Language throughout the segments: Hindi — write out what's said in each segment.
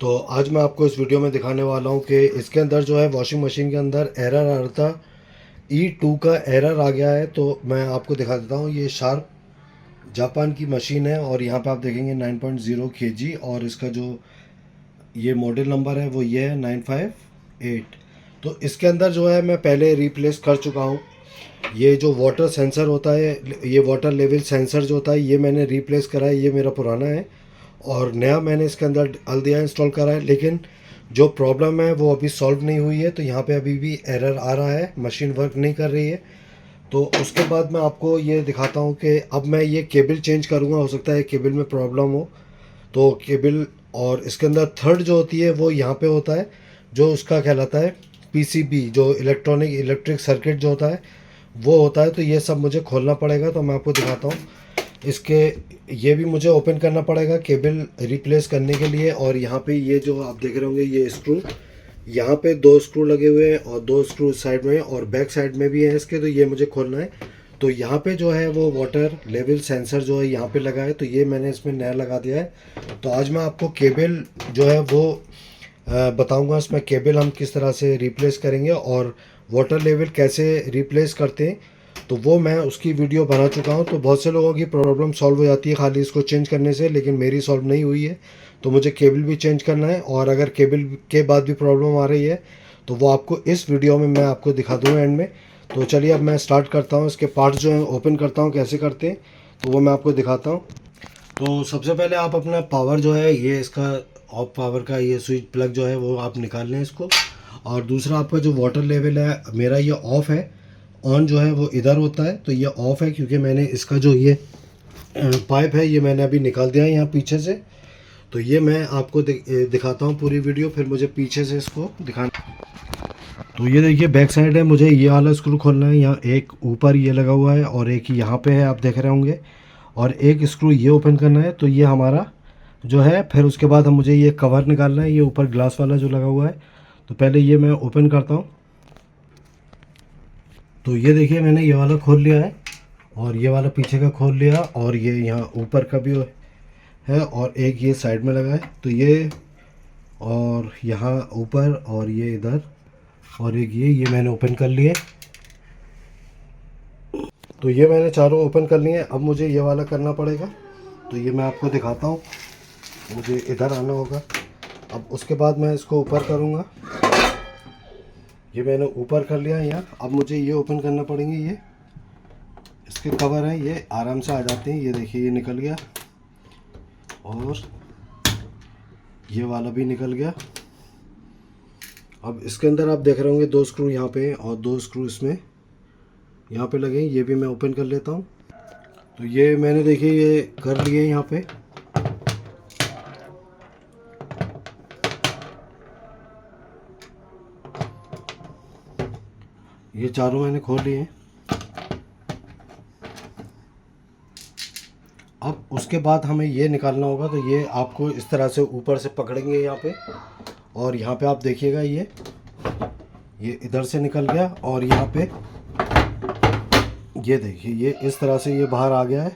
तो आज मैं आपको इस वीडियो में दिखाने वाला हूँ कि इसके अंदर जो है वॉशिंग मशीन के अंदर एरर आ रहा था। E2 का एरर आ गया है। तो मैं आपको दिखा देता हूँ। ये शार्प जापान की मशीन है और यहाँ पे आप देखेंगे 9.0 kg और इसका जो ये मॉडल नंबर है वो ये है 958। तो इसके अंदर जो है मैं पहले रिप्लेस कर चुका हूँ। ये जो वाटर सेंसर होता है, ये वाटर लेवल सेंसर जो होता है, ये मैंने रिप्लेस करा है। ये मेरा पुराना है और नया मैंने इसके अंदर अल्दिया इंस्टॉल करा है। लेकिन जो प्रॉब्लम है वो अभी सॉल्व नहीं हुई है। तो यहाँ पे अभी भी एरर आ रहा है, मशीन वर्क नहीं कर रही है। तो उसके बाद मैं आपको ये दिखाता हूँ कि अब मैं ये केबल चेंज करूँगा। हो सकता है केबल में प्रॉब्लम हो तो केबल, और इसके अंदर थर्ड जो होती है वो यहाँ पे होता है, जो उसका कहलाता है पीसीबी, जो इलेक्ट्रिक सर्किट जो होता है वो होता है। तो ये सब मुझे खोलना पड़ेगा। तो मैं आपको दिखाता हूँ। इसके ये भी मुझे ओपन करना पड़ेगा केबल रिप्लेस करने के लिए। और यहाँ पे ये जो आप देख रहे होंगे ये स्क्रू, यहाँ पे 2 स्क्रू लगे हुए हैं और 2 स्क्रू साइड में और बैक साइड में भी है इसके। तो ये मुझे खोलना है। तो यहाँ पे जो है वो वाटर लेवल सेंसर जो है यहाँ पे लगा है। तो ये मैंने इसमें नया लगा दिया है। तो आज मैं आपको केबल जो है वो बताऊंगा। इसमें केबल हम किस तरह से रिप्लेस करेंगे और वाटर लेवल कैसे रिप्लेस करते हैं, तो वो मैं उसकी वीडियो बना चुका हूँ। तो बहुत से लोगों की प्रॉब्लम सॉल्व हो जाती है खाली इसको चेंज करने से, लेकिन मेरी सॉल्व नहीं हुई है। तो मुझे केबल भी चेंज करना है और अगर केबल के बाद भी प्रॉब्लम आ रही है तो वो आपको इस वीडियो में मैं आपको दिखा दूँगा एंड में। तो चलिए अब मैं स्टार्ट करता हूँ। इसके पार्ट्स जो हैं ओपन करता हूँ कैसे करते हैं, तो वो मैं आपको दिखाता हूँ। तो सबसे पहले आप अपना पावर जो है, ये इसका ऑफ पावर का ये स्विच प्लग जो है वो आप निकाल लें इसको। और दूसरा आपका जो वाटर लेवल है मेरा ये ऑफ़ है, ऑन जो है वो इधर होता है। तो ये ऑफ़ है क्योंकि मैंने इसका जो ये पाइप है ये मैंने अभी निकाल दिया है यहाँ पीछे से। तो ये मैं आपको दिखाता हूँ पूरी वीडियो, फिर मुझे पीछे से इसको दिखाना। तो ये देखिए बैक साइड है, मुझे ये वाला स्क्रू खोलना है। यहाँ एक ऊपर ये लगा हुआ है और एक यहाँ पे है, आप देख रहे होंगे। और एक स्क्रू ये ओपन करना है। तो ये हमारा जो है, फिर उसके बाद हम मुझे ये कवर निकालना है, ये ऊपर ग्लास वाला जो लगा हुआ है। तो पहले ये मैं ओपन करता हूँ। तो ये देखिए मैंने ये वाला खोल लिया है और ये वाला पीछे का खोल लिया और ये यहाँ ऊपर का भी है और एक ये साइड में लगा है। तो ये और यहाँ ऊपर और ये इधर और एक ये मैंने ओपन कर लिए। तो ये मैंने चारों ओपन कर लिए। अब मुझे ये वाला करना पड़ेगा। तो ये मैं आपको दिखाता हूँ। मुझे इधर आना होगा। अब उसके बाद मैं इसको ऊपर करूँगा। ये मैंने ऊपर कर लिया यहाँ। अब मुझे ये ओपन करना पड़ेंगे। ये इसके कवर है, ये आराम से आ जाते हैं। ये देखिए ये निकल गया और ये वाला भी निकल गया। अब इसके अंदर आप देख रहे होंगे 2 स्क्रू यहाँ पे और 2 स्क्रू इसमें यहाँ पे लगे। ये भी मैं ओपन कर लेता हूँ। तो ये मैंने देखिए ये कर लिए यहाँ पे। ये चारों मैंने खोल लिए हैं। अब उसके बाद हमें ये निकालना होगा। तो ये आपको इस तरह से ऊपर से पकड़ेंगे यहाँ पे और यहाँ पे आप देखिएगा ये इधर से निकल गया और यहाँ पे ये देखिए ये इस तरह से ये बाहर आ गया है।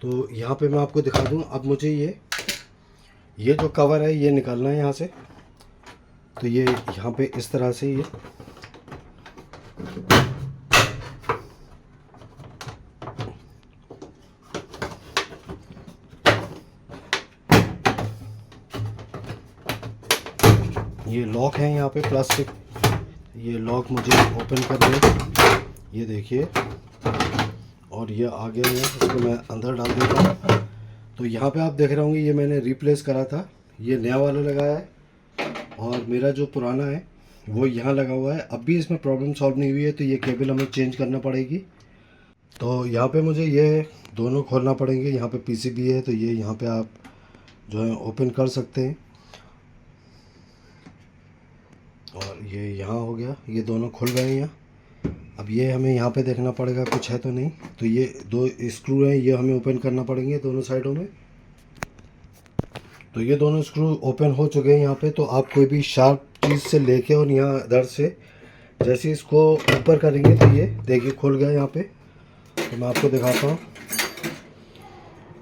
तो यहाँ पे मैं आपको दिखा दूँ। अब मुझे ये जो कवर है ये निकालना है यहाँ से। तो ये यहाँ पे इस तरह से ये लॉक है यहाँ पे प्लास्टिक। ये लॉक मुझे ओपन कर दे। ये देखिए और ये आ गया है। इसको मैं अंदर डाल देता हूँ। तो यहाँ पे आप देख रहे होंगे ये मैंने रिप्लेस करा था, ये नया वाला लगाया है और मेरा जो पुराना है वो यहाँ लगा हुआ है। अब भी इसमें प्रॉब्लम सॉल्व नहीं हुई है। तो ये केबल हमें चेंज करना पड़ेगी। तो यहाँ पे मुझे ये दोनों खोलना पड़ेंगे। यहाँ पे पीसीबी है तो ये यहाँ पे आप जो है ओपन कर सकते हैं। और ये यहाँ हो गया, ये दोनों खुल गए हैं। अब ये हमें यहाँ पे देखना पड़ेगा कुछ है तो नहीं। तो ये 2 स्क्रू हैं, ये हमें ओपन करना पड़ेंगे दोनों साइडों में। तो ये दोनों स्क्रू ओपन हो चुके हैं यहाँ पे। तो आप कोई भी शार्प चीज़ से लेके और यहाँ इधर से जैसे इसको ऊपर करेंगे तो ये देखिए खुल गया यहाँ पे। तो मैं आपको दिखाता हूँ।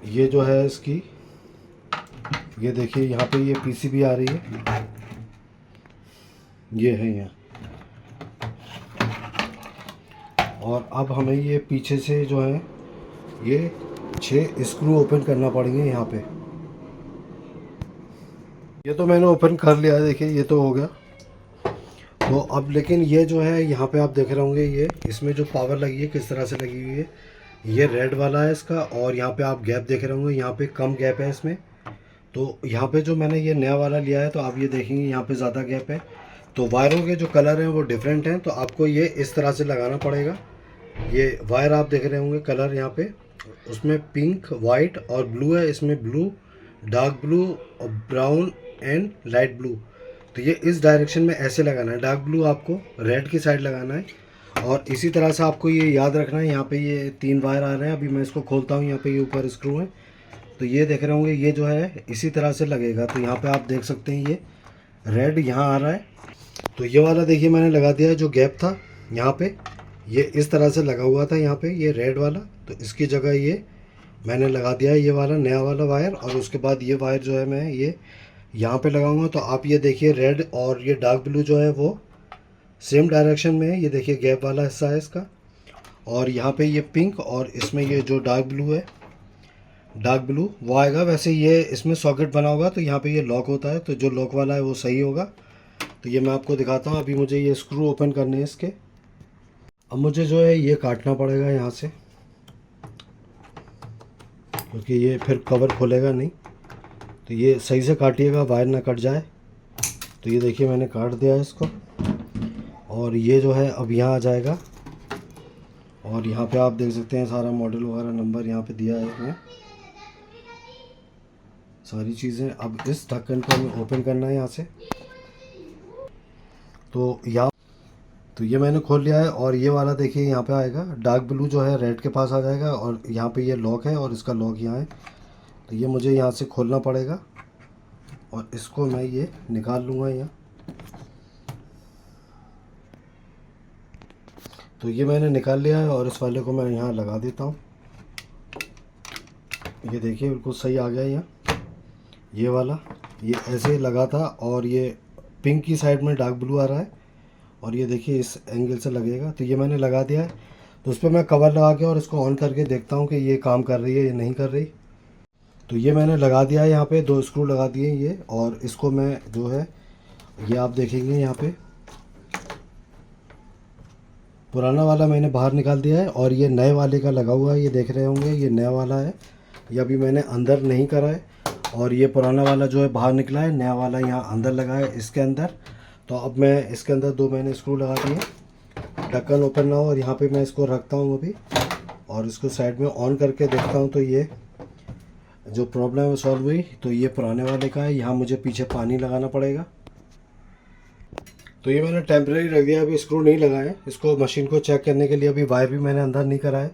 ये जो है इसकी, ये देखिए यहाँ पे ये पीसीबी आ रही है, ये है यहाँ। और अब हमें ये पीछे से जो है ये 6 स्क्रू ओपन करना पड़ेंगे यहाँ पे। ये तो मैंने ओपन कर लिया है, देखिए ये तो हो गया। तो अब लेकिन ये जो है यहाँ पे आप देख रहे होंगे, ये इसमें जो पावर लगी है किस तरह से लगी हुई है, ये रेड वाला है इसका। और यहाँ पे आप गैप देख रहे होंगे, यहाँ पे कम गैप है इसमें। तो यहाँ पे जो मैंने ये नया वाला लिया है तो आप ये देखेंगे यहाँ पे ज़्यादा गैप है। तो वायरों के जो कलर हैं वो डिफरेंट हैं, तो आपको ये इस तरह से लगाना पड़ेगा। ये वायर आप देख रहे होंगे कलर यहाँ पे, उसमें पिंक, वाइट और ब्लू है। इसमें ब्लू, डार्क ब्लू और ब्राउन एंड लाइट ब्लू। तो ये इस डायरेक्शन में ऐसे लगाना है, डार्क ब्लू आपको रेड की साइड लगाना है। और इसी तरह से आपको ये याद रखना है, यहाँ पे ये 3 वायर आ रहे हैं। अभी मैं इसको खोलता हूँ, यहाँ पे ये ऊपर स्क्रू है। तो ये देख रहे होंगे ये जो है इसी तरह से लगेगा। तो यहाँ पे आप देख सकते हैं ये रेड यहाँ आ रहा है। तो ये वाला देखिए मैंने लगा दिया है, जो गैप था यहाँ पे ये इस तरह से लगा हुआ था यहाँ पे ये रेड वाला। तो इसकी जगह ये मैंने लगा दिया है ये वाला नया वाला वायर। और उसके बाद ये वायर जो है मैं ये यहाँ पे लगाऊंगा। तो आप ये देखिए रेड और ये डार्क ब्लू जो है वो सेम डायरेक्शन में है। ये देखिए गैप वाला हिस्सा है इसका। और यहाँ पे ये पिंक और इसमें ये जो डार्क ब्लू है, डार्क ब्लू वो आएगा। वैसे ये इसमें सॉकेट बना होगा तो यहाँ पे ये लॉक होता है, तो जो लॉक वाला है वो सही होगा। तो ये मैं आपको दिखाता हूँ। अभी मुझे ये स्क्रू ओपन करने हैं इसके। अब मुझे जो है ये काटना पड़ेगा यहाँ से, क्योंकि ये फिर कवर खोलेगा नहीं। तो ये सही से काटिएगा, वायर ना कट जाए। तो ये देखिए मैंने काट दिया है इसको। और ये जो है अब यहाँ आ जाएगा। और यहाँ पे आप देख सकते हैं सारा मॉडल वगैरह नंबर यहाँ पे दिया है इसमें, सारी चीज़ें। अब इस ढक्कन को हमें ओपन करना है यहाँ से। तो ये मैंने खोल लिया है। और ये वाला देखिए यहाँ पे आएगा, डार्क ब्लू जो है रेड के पास आ जाएगा। और यहाँ पे ये लॉक है और इसका लॉक यहाँ है। तो ये मुझे यहाँ से खोलना पड़ेगा और इसको मैं ये निकाल लूँगा यहाँ। तो ये मैंने निकाल लिया है और इस वाले को मैं यहाँ लगा देता हूँ। ये देखिए बिल्कुल सही आ गया यहाँ। ये वाला ये ऐसे लगा था और ये पिंक की साइड में डार्क ब्लू आ रहा है। और ये देखिए इस एंगल से लगेगा। तो ये मैंने लगा दिया है। तो उस पर मैं कवर लगा के और इसको ऑन करके देखता हूँ कि ये काम कर रही है या नहीं कर रही। तो ये मैंने लगा दिया है, यहाँ पे 2 स्क्रू लगा दिए ये। और इसको मैं जो है ये आप देखेंगे यहाँ पे पुराना वाला मैंने बाहर निकाल दिया है और ये नए वाले का लगा हुआ है। ये देख रहे होंगे ये नया वाला है, ये अभी मैंने अंदर नहीं करा है। और ये पुराना वाला जो है बाहर निकला है, नया वाला यहाँ अंदर लगा है इसके अंदर। तो अब मैं इसके अंदर 2 मैंने स्क्रू लगा दिए, ढक्कन ओपन ना हो। और यहाँ पे मैं इसको रखता हूँ अभी और इसको साइड में ऑन करके देखता हूँ। तो ये जो प्रॉब्लम है सॉल्व हुई। तो ये पुराने वाले का है, यहाँ मुझे पीछे पानी लगाना पड़ेगा। तो ये मैंने टेम्परेरी रख दिया, अभी स्क्रू नहीं लगाए। इसको मशीन को चेक करने के लिए अभी वायर भी मैंने अंदर नहीं करा है।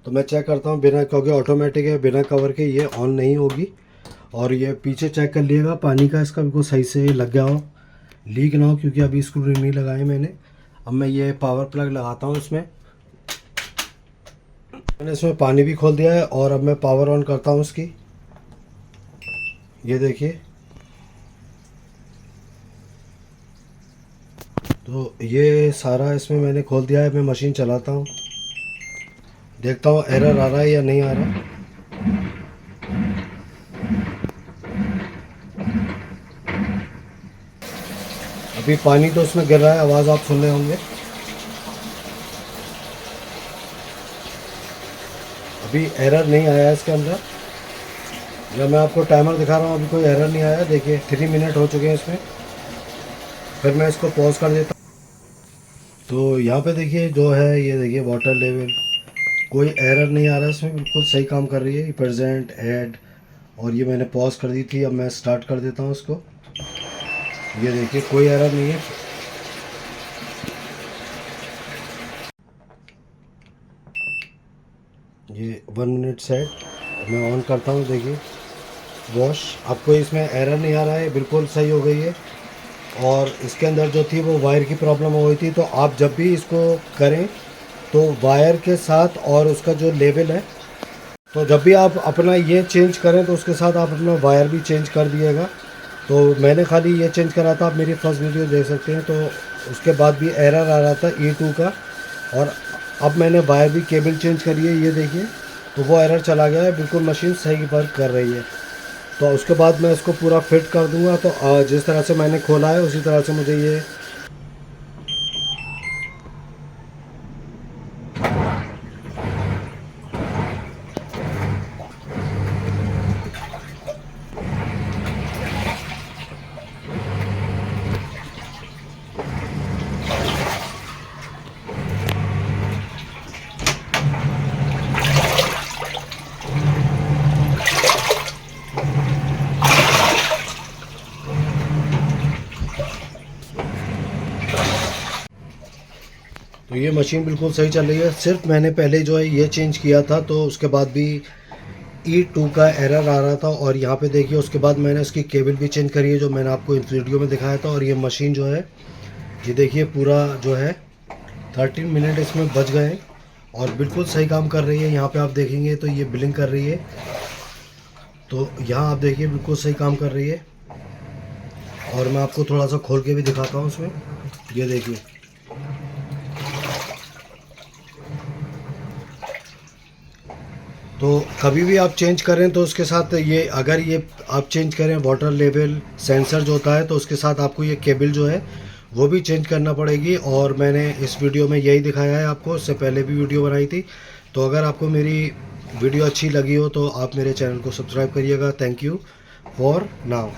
तो मैं चेक करता हूँ बिना, क्योंकि ऑटोमेटिक है, बिना कवर के ये ऑन नहीं होगी। और ये पीछे चेक कर लिएगा पानी का इसका बिल्कुल सही से लग गया हो, लीक ना हो, क्योंकि अभी स्क्रू नहीं लगाए मैंने। अब मैं ये पावर प्लग लगाता हूँ इसमें। मैंने इसमें पानी भी खोल दिया है और अब मैं पावर ऑन करता हूँ इसकी। ये देखिए, तो ये सारा इसमें मैंने खोल दिया है। मैं मशीन चलाता हूँ, देखता हूँ एरर आ रहा है या नहीं आ रहा। अभी पानी तो उसमें गिर रहा है, आवाज़ आप सुन रहे होंगे। अभी एरर नहीं आया है इसके अंदर। जब मैं आपको टाइमर दिखा रहा हूँ अभी कोई एरर नहीं आया। देखिए 3 मिनट हो चुके हैं इसमें। फिर मैं इसको पॉज कर देता हूँ। तो यहाँ पे देखिए जो है, ये देखिए वाटर लेवल, कोई एरर नहीं आ रहा है इसमें, बिल्कुल सही काम कर रही है। प्रेजेंट, ऐड, और ये मैंने पॉज कर दी थी। अब मैं स्टार्ट कर देता हूँ इसको। ये देखिए कोई एरर नहीं है। ये 1 मिनट सेट मैं ऑन करता हूँ। देखिए वॉश, आपको इसमें एरर नहीं आ रहा है, बिल्कुल सही हो गई है। और इसके अंदर जो थी वो वायर की प्रॉब्लम हो गई थी। तो आप जब भी इसको करें तो वायर के साथ और उसका जो लेवल है तो जब भी आप अपना ये चेंज करें तो उसके साथ आप अपना वायर भी चेंज कर दिएगा। तो मैंने खाली ये चेंज करा था, आप मेरी फर्स्ट वीडियो देख सकते हैं। तो उसके बाद भी एरर आ रहा था E2 का, और अब मैंने वायर भी केबल चेंज करी है, ये देखिए। तो वो एरर चला गया है, बिल्कुल मशीन सही वर्क कर रही है। तो उसके बाद मैं इसको पूरा फिट कर दूंगा। तो जिस तरह से मैंने खोला है उसी तरह से मुझे ये तो ये मशीन बिल्कुल सही चल रही है। सिर्फ मैंने पहले जो है ये चेंज किया था, तो उसके बाद भी E2 का एरर आ रहा था। और यहाँ पे देखिए उसके बाद मैंने इसकी केबल भी चेंज करी है, जो मैंने आपको इस वीडियो में दिखाया था। और ये मशीन जो है, ये देखिए पूरा जो है 13 मिनट इसमें बच गए और बिल्कुल सही काम कर रही है। यहाँ पे आप देखेंगे तो ये बिलिंग कर रही है। तो यहाँ आप देखिए बिल्कुल सही काम कर रही है। और मैं आपको थोड़ा सा खोल के भी दिखाता हूँ उसमें, ये देखिए। तो कभी भी आप चेंज करें तो उसके साथ ये, अगर ये आप चेंज करें वाटर लेवल सेंसर जो होता है, तो उसके साथ आपको ये केबल जो है वो भी चेंज करना पड़ेगी। और मैंने इस वीडियो में यही दिखाया है आपको, इससे पहले भी वीडियो बनाई थी। तो अगर आपको मेरी वीडियो अच्छी लगी हो तो आप मेरे चैनल को सब्सक्राइब करिएगा। Thank you for now.